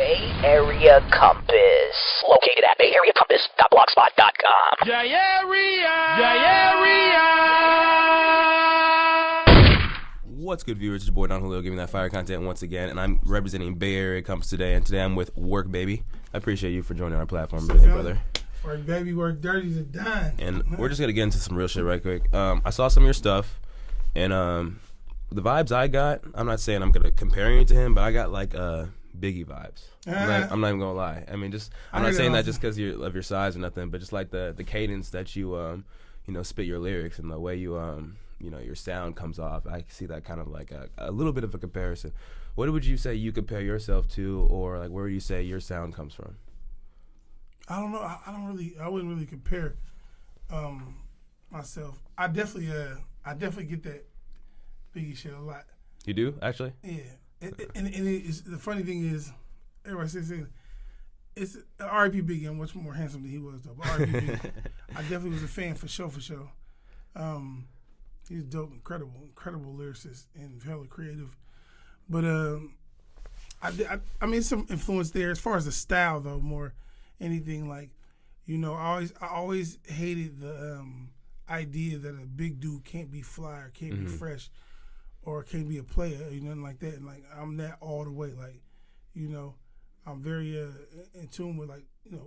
Bay Area Compass. Located at BayAreaCompass.blogspot.com. What's good, viewers? It's your boy Don Julio giving that fire content once again, and I'm representing Bay Area Compass today, and today I'm with Work Baby. I appreciate you for joining our platform today, brother. Work baby, work dirty to dime. And we're just gonna get into some real shit right quick. I saw some of your stuff, and the vibes I got, I'm not saying I'm gonna compare you to him, but I got like Biggie vibes. I'm not even gonna lie. I mean, I'm not saying that just because of your size or nothing, but just like the cadence that you spit your lyrics and the way you your sound comes off. I see that kind of like a little bit of a comparison. What would you say you compare yourself to, or like where would you say your sound comes from? I don't know. I wouldn't really compare myself. I definitely get that Biggie shit a lot. You do, actually? Yeah. And the funny thing is, everybody says it's R.I.P. Biggie. I'm much more handsome than he was, though. But R.I.P. Biggie, I definitely was a fan for sure. He's dope, incredible lyricist and hella creative. But I mean, some influence there as far as the style, though, more anything like, I always hated the idea that a big dude can't be fly or can't be fresh or can't be a player or nothing like that. And like I'm that all the way. Like, I'm very in tune with like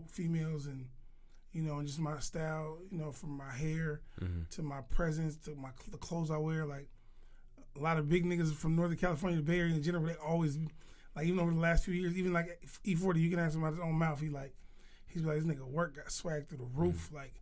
females and and just my style. From my hair to my presence to the clothes I wear. Like a lot of big niggas from Northern California, the Bay Area in general, they always like even over the last few years, even like E40, you can ask him out his own mouth. He's like, this nigga work got swag through the roof. Like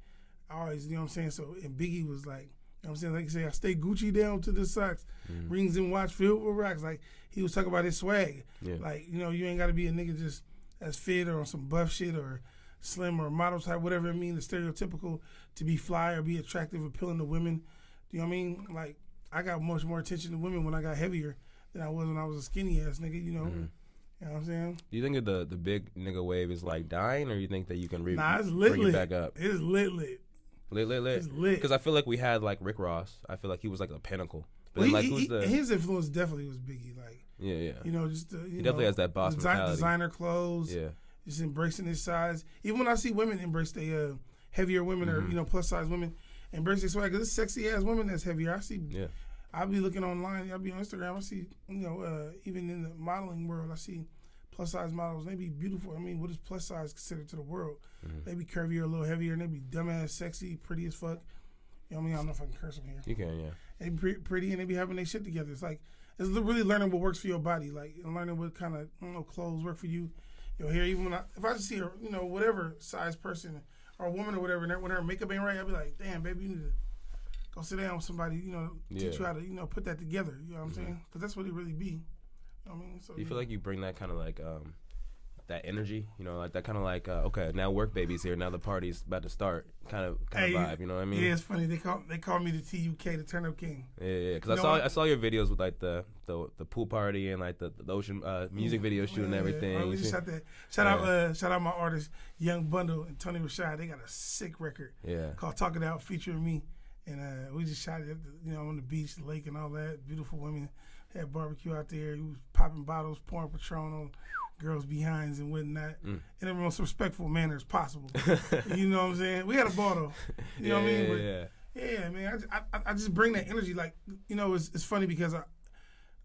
I always, you know what I'm saying? So and Biggie was like, you know what I'm saying? Like you say, I stay Gucci down to the socks, rings and watch filled with rocks. Like he was talking about his swag. Yeah. Like, you ain't gotta be a nigga just as fit or on some buff shit or slim or model type, whatever it means, the stereotypical to be fly or be attractive, appealing to women. Do you know what I mean? Like I got much more attention to women when I got heavier than I was when I was a skinny ass nigga, You know what I'm saying? Do you think that the big nigga wave is like dying, or you think that you can bring it back up? It's lit. Lit. It's lit. Because I feel like we had like Rick Ross. I feel like he was like a pinnacle. But well, then, his influence definitely was Biggie. Like yeah. He definitely has that boss mentality. Designer clothes. Yeah. Just embracing his size. Even when I see women embrace their heavier women or plus size women, embrace their swag. Cause it's sexy ass women that's heavier. I see. Yeah. I'll be looking online. I'll be on Instagram. I see. Even in the modeling world, I see plus size models. They be beautiful. I mean, what is plus size considered to the world? They be curvier, a little heavier, and they be dumbass, sexy, pretty as fuck. You know what I mean? I don't know if I can curse them here. You can, yeah. They be pretty and they be having their shit together. It's like it's really learning what works for your body, like learning what kind of clothes work for you. Your hair. Even if I just see a whatever size person or a woman or whatever, and when her makeup ain't right, I'll be like, damn, baby, you need to go sit down with somebody. Teach you how to put that together. You know what I'm saying? Because that's what it really be. You know what I mean? So, do you feel like you bring that kind of like that energy, like that kind of like okay, now Work Baby's here, now the party's about to start, kind of vibe, you know what I mean? Yeah, it's funny. They call me the TUK, the Turn Up King. Yeah, because I saw your videos with like the pool party and like the ocean music video shoot and everything. Oh, we just shout out my artists Young Bundle and Tony Rashad. They got a sick record called Talk It Out featuring me, and we just shot it on the beach, the lake, and all that. Beautiful women had barbecue out there. He was popping bottles, pouring Patron on girls' behinds and whatnot in the most respectful manner as possible. You know what I'm saying? We had a ball though. You know what I mean? Yeah, man. I just bring that energy. Like, it's funny because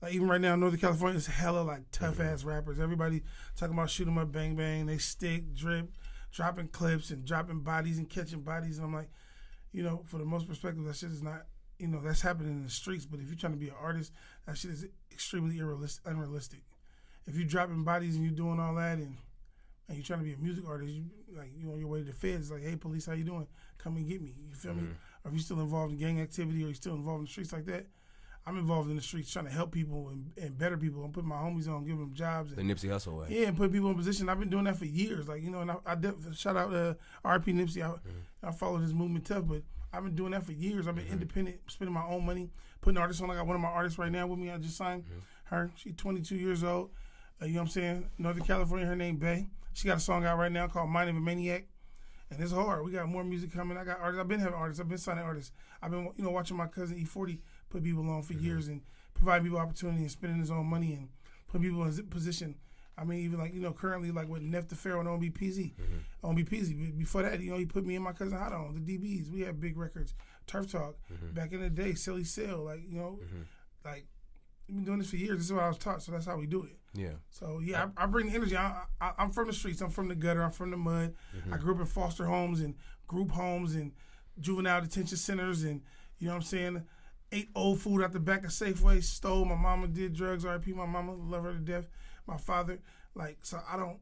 like even right now in Northern California, it's hella like tough ass rappers. Everybody talking about shoot 'em up, bang bang. They stick, drip, dropping clips and dropping bodies and catching bodies. And I'm like, for the most perspective, that shit is not. That's happening in the streets. But if you're trying to be an artist, that shit is extremely unrealistic. If you're dropping bodies and you're doing all that and you're trying to be a music artist, you on your way to the feds, like, hey, police, how you doing? Come and get me. You feel me? Or if you're still involved in gang activity or you're still involved in the streets like that, I'm involved in the streets trying to help people and better people. I'm putting my homies on, giving them jobs. The Nipsey Hussle way. Yeah, and putting people in position. I've been doing that for years. Like, and I shout out R.P. Nipsey. I followed his movement tough, but I've been doing that for years. I've been independent, spending my own money, putting artists on. I got one of my artists right now with me. I just signed her. She's 22 years old. You know what I'm saying? Northern California, her name Bay. She got a song out right now called Mind of a Maniac. And it's hard. We got more music coming. I got artists. I've been having artists. I've been signing artists. I've been, watching my cousin E40 put people on for years and provide people opportunity and spending his own money and put people in position I mean, even like, currently like with Neff the Pharaoh and OBPZ. OBPZ, before that, he put me and my cousin Hot on, the db'z. We had big records, Turf Talk, back in the day, Silly Sale, like, like, we've been doing this for years. This is what I was taught, so that's how we do it. Yeah. So, yeah, I bring the energy. I'm from the streets. I'm from the gutter. I'm from the mud. I grew up in foster homes and group homes and juvenile detention centers and, you know what I'm saying, ate old food out the back of Safeway, stole. My mama did drugs, R.I.P. my mama, love her to death. My father, like, so I don't,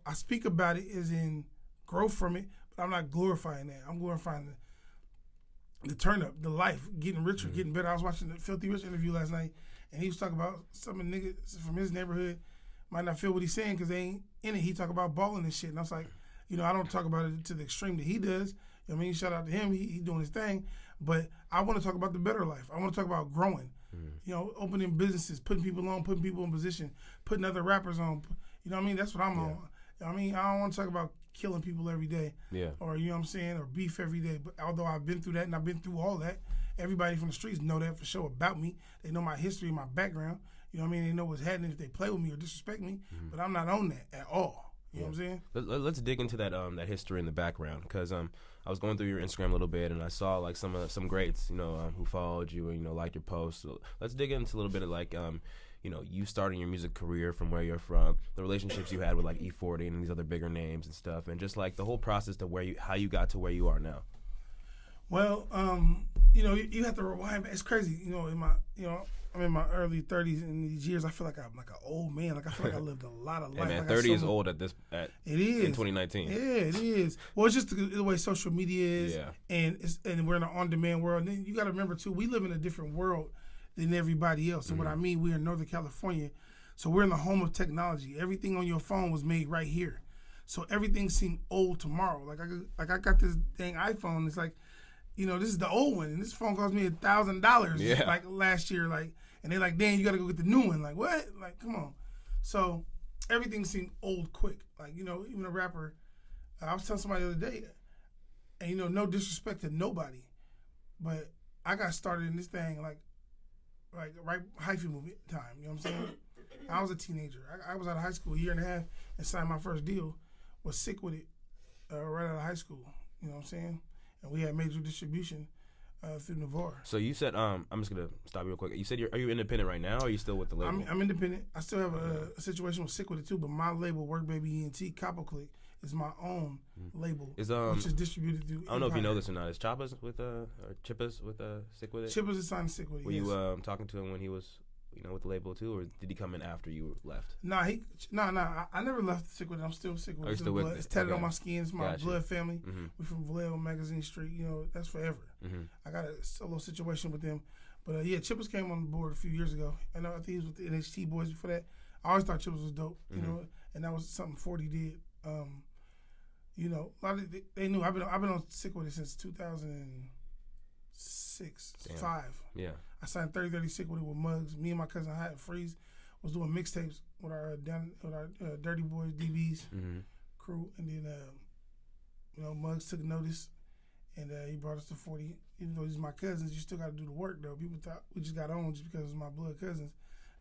I speak about it as in growth from it, but I'm not glorifying that. I'm glorifying the turn up, the life, getting richer, getting better. I was watching the Filthy Rich interview last night, and he was talking about some of the niggas from his neighborhood might not feel what he's saying because they ain't in it. He talk about balling and shit, and I was like, I don't talk about it to the extreme that he does. I mean, shout out to him. He doing his thing. But I want to talk about the better life. I want to talk about growing. Opening businesses, putting people on, putting people in position, putting other rappers on. You know what I mean? That's what I'm on. I mean, I don't want to talk about killing people every day. Yeah. Or, you know what I'm saying, or beef every day. But although I've been through that and I've been through all that, everybody from the streets know that for sure about me. They know my history, my background. You know what I mean? They know what's happening if they play with me or disrespect me. But I'm not on that at all. You know what I'm saying? Let's dig into that that history in the background, because I was going through your Instagram a little bit and I saw like some greats who followed you and liked your posts. So let's dig into a little bit of like you starting your music career from where you're from, the relationships you had with like E40 and these other bigger names and stuff, and just like the whole process to how you got to where you are now. Well, you have to rewind. It's crazy, I'm in my early 30s, and in these years I feel like I'm like an old man. Like I feel like I lived a lot of life. Yeah, man, like 30 is old it is in 2019. Yeah, it is. Well, it's just the way social media is, and we're in an on-demand world. And then you got to remember too, we live in a different world than everybody else. And what I mean, we're in Northern California, so we're in the home of technology. Everything on your phone was made right here, so everything seemed old tomorrow. Like I got this dang iPhone. It's like, this is the old one, and this phone cost me $1,000 like last year. Like, and they're like, damn, you got to go get the new one. Like, what? Like, come on. So everything seemed old quick. Like, even a rapper. I was telling somebody the other day, and no disrespect to nobody, but I got started in this thing like right hyphy movement time. You know what I'm saying? I was a teenager. I was out of high school a year and a half and signed my first deal. Was Sick Wid It right out of high school. You know what I'm saying? And we had major distribution through Navarre. So you said, I'm just gonna stop you real quick. You said are you independent right now, or are you still with the label? I'm independent. I still have a situation with Sick Wid It too, but my label, Work Baby ENT, Capo Click, is my own label, which is distributed through. I don't know if you know this or not. Is Choppas with or Chippas with Sick Wid It? Chippas is signed to Sick Wid It. Were you talking to him when he was with the label too, or did he come in after you left? I never left Sick Wid It. I'm still Sick Wid It. Still with it? It's tatted on my skin. It's my blood family. We're from Vallejo, Magazine Street. That's forever. I got a solo situation with them. But Chippas came on the board a few years ago. I think he was with the NHT boys before that. I always thought Chippas was dope, and that was something 40 did. A lot of they knew I've been on Sick Wid It since 2006, 5. Yeah. I signed 30-30 Sick Wid It with Muggs. Me and my cousin Hot and Freeze was doing mixtapes with our Dirty Boys, db'z crew, and then Muggs took notice, and he brought us to 40. Even though these are my cousins, you still got to do the work though. People thought we just got on just because it was my blood cousins.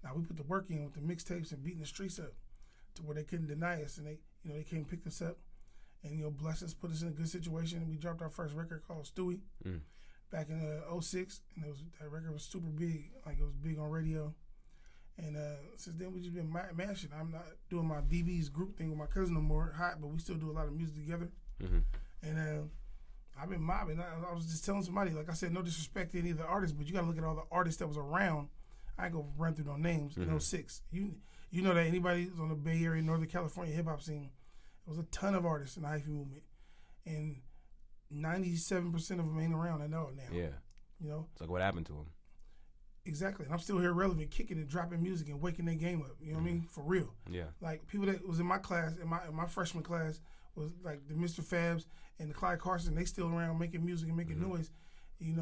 Now we put the work in with the mixtapes and beating the streets up to where they couldn't deny us, and they came and picked us up, and blessed us, put us in a good situation. And we dropped our first record called Stewie. Back in 06, and that record was super big, like it was big on radio. And since then, we just been mashing. I'm not doing my db'z group thing with my cousin no more, Hot, but we still do a lot of music together. And I've been mobbing. I was just telling somebody, like I said, no disrespect to any of the artists, but you got to look at all the artists that was around. I ain't gonna run through no names. In 06, you know that anybody who's on the Bay Area, Northern California hip hop scene, there was a ton of artists in the hyphy movement, and 97% of them ain't around. I know it now. Yeah. It's like, what happened to them? Exactly. And I'm still here relevant, kicking and dropping music and waking their game up. You know what I mean? For real. Yeah. Like, people that was in my class, in my freshman class, was like the Mr. Fabs and the Clyde Carson. They still around making music and making noise. I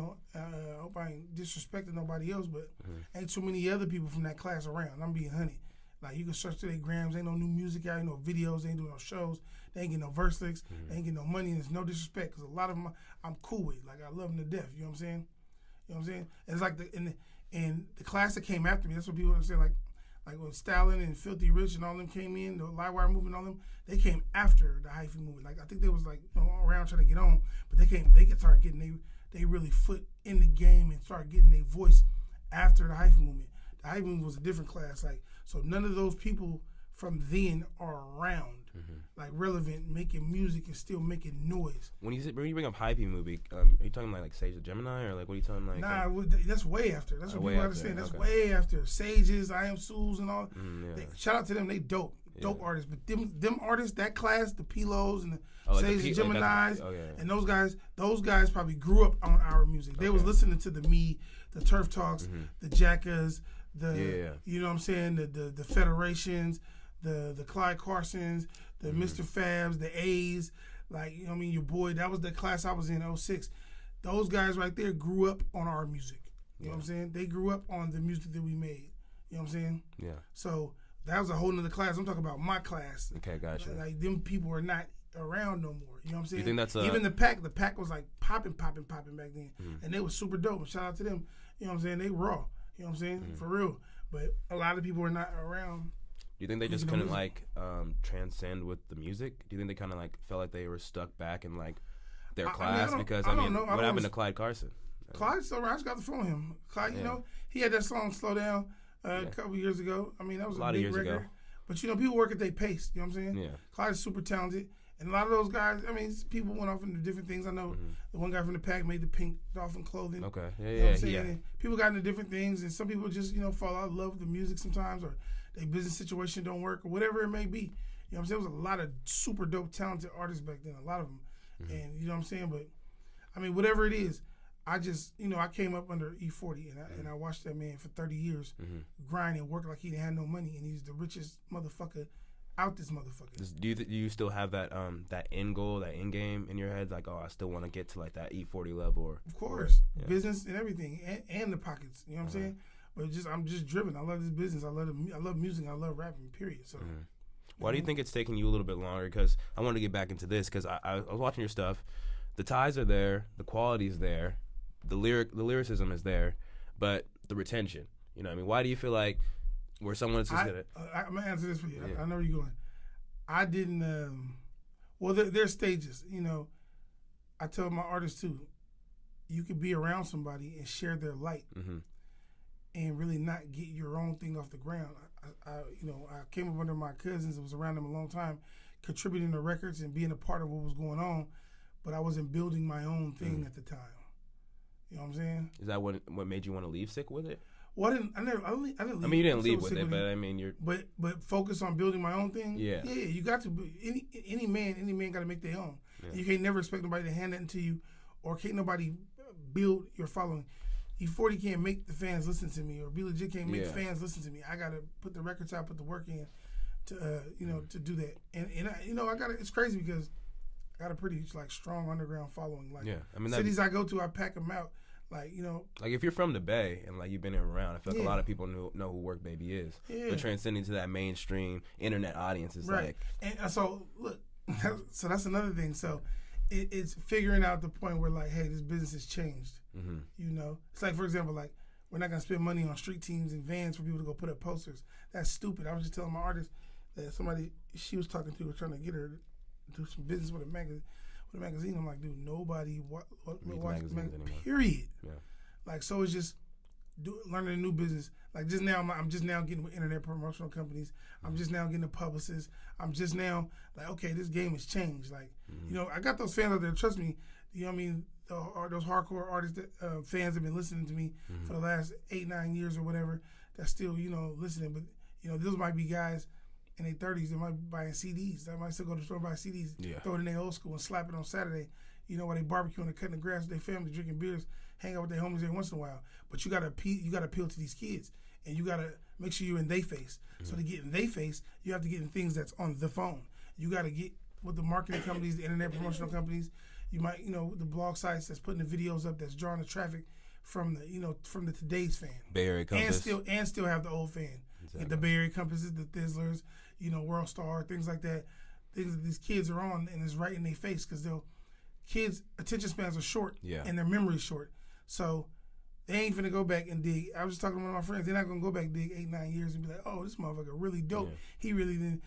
hope I ain't disrespecting nobody else, but ain't too many other people from that class around. I'm being honey. Like, you can search through their grams. Ain't no new music out, ain't no videos, they ain't doing no shows. They ain't getting no verse licks. They ain't getting no money, and it's no disrespect, because a lot of them I'm cool with. Like, I love them to death. You know what I'm saying? And it's like and the class that came after me, that's what people are saying. Like when Stalin and Filthy Rich and all them came in, the Livewire movement, all them, they came after the hyphy movement. Like I think they was like around trying to get on, but they could start getting they really foot in the game and start getting their voice after the hyphy movement. The hyphy movement was a different class. Like so, none of those people from then are around, like relevant, making music and still making noise. When you bring up hyphy movie, are you talking like Sage the Gemini or like what are you talking like? Nah, that's way after. That's what people understand. That's way after Sages, I Am Sues, and all. Shout out to them. They dope artists. But them artists, that class, the Pilos and the Sage the Geminis, and those guys probably grew up on our music. They was listening to the Turf Talks, the Jackas, you know what I'm saying, the Federations, the Clyde Carsons, the Mr. Fabs, the A's, like, you know what I mean, your boy, that was the class I was in, 06. Those guys right there grew up on our music. You know what I'm saying? They grew up on the music that we made. You know what I'm saying? Yeah. So that was a whole nother class. I'm talking about my class. Okay, gotcha. Like them people are not around no more. You know what I'm saying? You think that's even the pack was like popping back then. And they was super dope. And shout out to them. You know what I'm saying? They raw. You know what I'm saying? For real. But a lot of people are not around. Do you think they just couldn't like transcend with the music? Do you think they kind of like felt like they were stuck back in like their class? Because I mean, what happened to Clyde Carson? Clyde's still around. I just got the phone him. Clyde, you know, he had that song "Slow Down" a couple years ago. I mean, that was a lot of years ago. But you know, people work at their pace. You know what I'm saying? Yeah. Clyde's super talented, and a lot of those guys. I mean, people went off into different things. I know the one guy from the pack made the pink dolphin clothing. Okay, you know what I'm saying? And people got into different things, and some people just fall out of love with the music sometimes, or their business situation don't work, or whatever it may be. You know what I'm saying? There was a lot of super dope, talented artists back then, a lot of them. And you know what I'm saying? But, I mean, whatever it is, I just, I came up under E40, and I watched that man for 30 years grind and work like he didn't have no money, and he's the richest motherfucker out this motherfucker. Do you still have that that end goal, that end game in your head? Like, I still want to get to, like, that E40 level? Of course. Business and everything, and the pockets. You know what I'm saying? But I'm just driven. I love this business. I love music. I love rapping. Period. So, why do you think it's taking you a little bit longer? Because I wanted to get back into this because I was watching your stuff. The ties are there. The quality is there. The lyricism is there, but the retention. You know what I mean? Why do you feel like where someone's just gonna? I'm gonna answer this for you. I know where you're going. I didn't. Well, there's stages. I tell my artists too. You could be around somebody and share their light. And really not get your own thing off the ground. I came up under my cousins. I was around them a long time, contributing to records and being a part of what was going on, but I wasn't building my own thing at the time. You know what I'm saying? Is that what made you want to leave Sick Wid It? Well, I didn't leave. I mean, you didn't leave with it, but I mean, you're. But focus on building my own thing. Yeah. Yeah, you got to. Any man got to make their own. Yeah. You can't never expect nobody to hand that to you, or can't nobody build your following. E40 can't make the fans listen to me, or Be Legit can't make the fans listen to me. I gotta put the records out, put the work in, to to do that. And I got it's crazy because I got a pretty strong underground following. Like cities I go to, I pack them out. Like if you're from the Bay and like you've been around, I feel like a lot of people know who Work Baby is. Yeah. But transcending to that mainstream internet audience is right. And so look, so that's another thing. So it's figuring out the point where hey, this business has changed. It's like, for example, we're not gonna spend money on street teams and vans for people to go put up posters. That's stupid. I was just telling my artist that somebody she was talking to was trying to get her to do some business with a magazine. I'm like, dude, nobody watches magazine, period. Yeah. So it's just learning a new business. I'm just now getting with internet promotional companies. I'm just now getting a publicist. I'm just now okay, this game has changed. I got those fans out there. Trust me. You know what I mean? Those hardcore artists that fans have been listening to me for the last 8-9 years or whatever. That's still listening. But those might be guys in their 30s that might be buying CDs. They might still go to the store and buy CDs, throw it in their old school and slap it on Saturday. While they barbecuing and cutting the grass with their family, drinking beers, hang out with their homies every once in a while. But you gotta appeal to these kids, and you gotta make sure you're in their face. So to get in their face, you have to get in things that's on the phone. You gotta get with the marketing companies, the internet promotional companies. You might, the blog sites that's putting the videos up that's drawing the traffic from the today's fan. BayAreaCompass. And still have the old fan. Exactly. The BayAreaCompasses, the Thizzlers, World Star, things like that. Things that these kids are on, and it's right in their face because kids' attention spans are short and their memory's short. So They ain't finna go back and dig. I was just talking to one of my friends. They're not gonna go back and dig 8-9 years and be like, oh, this motherfucker really dope. Yeah. He really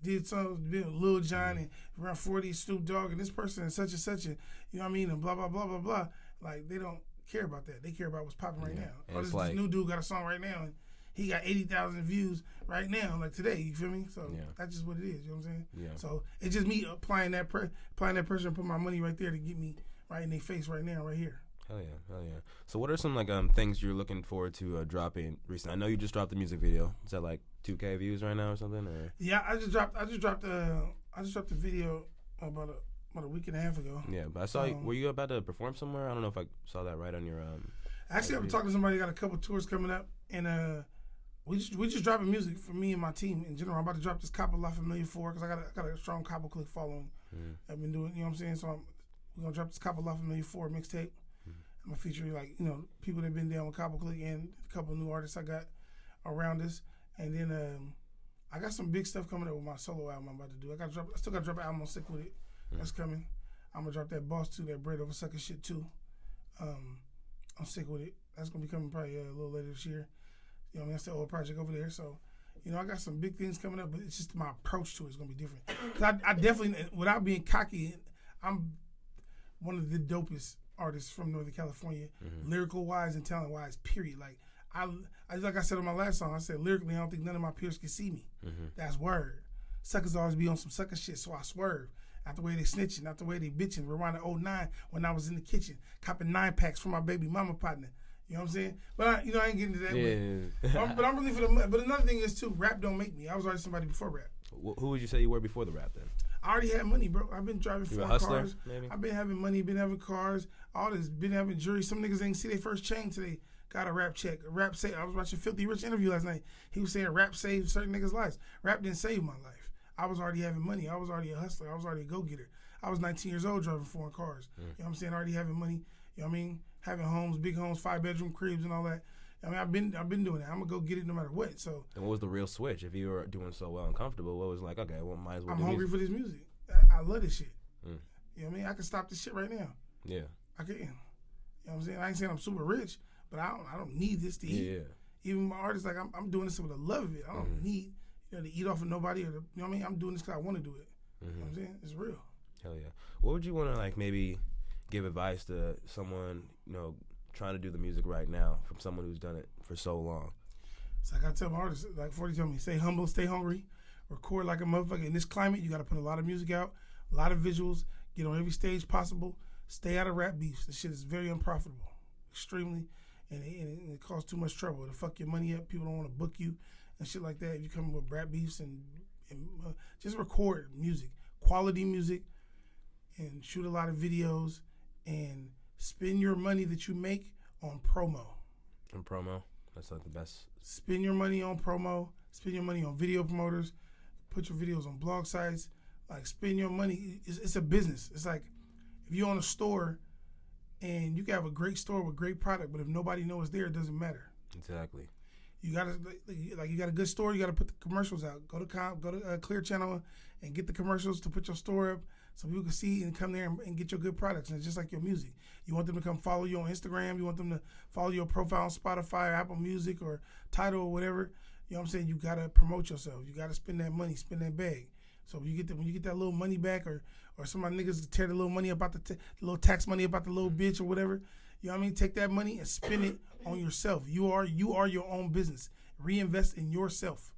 did something, Lil Jon and around 40 Snoop Dogg and this person and such, and you know what I mean, and blah blah blah blah blah. Like they don't care about that. They care about what's popping right now. And oh, this new dude got a song right now and he got 80,000 views right now, like today. You feel me? So that's just what it is. You know what I'm saying? Yeah. So it's just me applying that pressure and put my money right there to get me right in their face right now, right here. Hell yeah. So what are some like things you're looking forward to dropping recently? I know you just dropped the music video. Is that like 2K views right now or something? Or? Yeah, I just dropped the video about a week and a half ago. Yeah, but I saw were you about to perform somewhere? I don't know if I saw that right on your Actually, I'm talking to somebody that got a couple tours coming up, and we just dropping music for me and my team in general. I'm about to drop this Capo La Familia 4 because I got a strong Capo Click following. I've been doing, you know what I'm saying? So we're gonna drop this Capo La Familia 4 mixtape. I'm gonna feature like, you know, people that been down with Capo Click and a couple new artists I got around us. And then I got some big stuff coming up with my solo album I'm about to do. I still gotta drop an album on Sick Wid It. That's coming. I'm gonna drop that Boss 2, that Bread Over Sucker shit too. I'm Sick Wid It. That's gonna be coming probably a little later this year. You know, that's the old project over there. So, you know, I got some big things coming up, but it's just my approach to it is gonna be different. Cause I definitely, without being cocky, I'm one of the dopest artists from Northern California, lyrical wise and talent wise. Period. Like like I said on my last song, I said lyrically, I don't think none of my peers can see me. That's word. Suckers always be on some sucker shit, so I swerve. Not the way they snitching, not the way they bitching. Rewind to 09 when I was in the kitchen, copping 9-packs from my baby mama partner. You know what I'm saying? But I ain't getting into that. Yeah. But I'm really for the. But another thing is too, rap don't make me. I was already somebody before rap. Who would you say you were before the rap then? I already had money, bro. I've been driving You a 4 hustler, cars. maybe? I've been having money, been having cars, all this, been having jewelry. Some niggas ain't see their first chain today. Got a rap check. Rap say I was watching Filthy Rich interview last night. He was saying rap saved certain niggas' lives. Rap didn't save my life. I was already having money. I was already a hustler. I was already a go-getter. I was 19 years old driving foreign cars. You know what I'm saying? Already having money. You know what I mean? Having homes, big homes, 5-bedroom cribs and all that. I mean, I've been doing that. I'm gonna go get it no matter what. So. And what was the real switch? If you were doing so well and comfortable, what was like? Okay, well, might as well. I'm hungry for this music. I love this shit. You know what I mean? I can stop this shit right now. Yeah. I can. You know what I'm saying? I ain't saying I'm super rich, but I don't need this to eat. Yeah. Even my artists, like I'm doing this with the love of it. I don't need to eat off of nobody or you know what I mean? I'm doing this because I want to do it. You know what I'm saying? It's real. Hell yeah. What would you want to like maybe give advice to someone, you know, trying to do the music right now from someone who's done it for so long? So like I tell my artists, like 40 tell me, stay humble, stay hungry, record like a motherfucker. In this climate, you got to put a lot of music out, a lot of visuals, get on every stage possible, stay out of rap beefs. This shit is very unprofitable, extremely, and it causes too much trouble. It'll fuck your money up. People don't want to book you and shit like that. If you come with rap beefs and just record music, quality music, and shoot a lot of videos and spend your money that you make on promo. And promo? That's like the best. Spend your money on promo. Spend your money on video promoters. Put your videos on blog sites. Like, spend your money. It's a business. It's like if you own a store and you can have a great store with great product, but if nobody knows it's there, it doesn't matter. Exactly. You gotta you got a good store. You gotta put the commercials out. Go to Clear Channel and get the commercials to put your store up so people can see and come there and get your good products. And it's just like your music. You want them to come follow you on Instagram. You want them to follow your profile on Spotify or Apple Music or Tidal or whatever. You know what I'm saying? You gotta promote yourself. You gotta spend that money, spend that bag. So when you get that little money back, or some of my niggas tear the little money about the little tax money about the little bitch or whatever. You know what I mean? Take that money and spend it on yourself. You are your own business. Reinvest in yourself.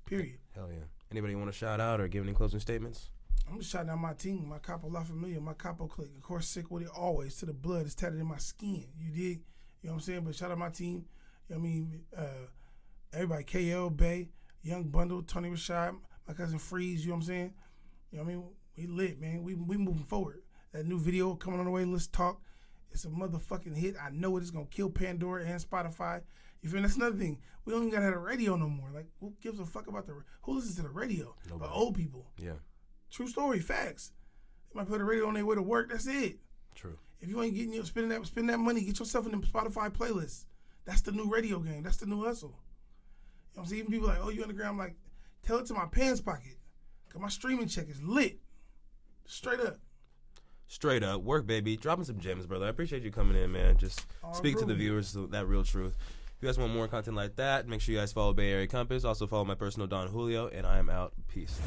Period. Hell yeah. Anybody want to shout out or give any closing statements? I'm just shouting out my team, my Capo La Familia, my Capo Click. Of course, Sick Wid It always to the blood. It's tatted in my skin. You dig? You know what I'm saying? But shout out my team. You know what I mean? Everybody, KL, Bay, Young Bundle, Tony Rashad, my cousin Freeze. You know what I'm saying? You know what I mean? We lit, man. We moving forward. That new video coming on the way. Let's talk. It's a motherfucking hit. I know it is gonna kill Pandora and Spotify. You feel me? That's another thing. We don't even gotta have a radio no more. Like, who gives a fuck about who listens to the radio? Nobody. But old people. Yeah. True story, facts. They might put the radio on their way to work. That's it. True. If you ain't getting spend that money, get yourself in the Spotify playlist. That's the new radio game. That's the new hustle. You know what I'm saying? Even people like, oh, you underground? I'm like, tell it to my pants pocket. Cause my streaming check is lit. Straight up. Straight up. Work, baby. Dropping some gems, brother. I appreciate you coming in, man. Just speak to the viewers that real truth. If you guys want more content like that, make sure you guys follow Bay Area Compass. Also follow my personal Don Julio, and I am out. Peace.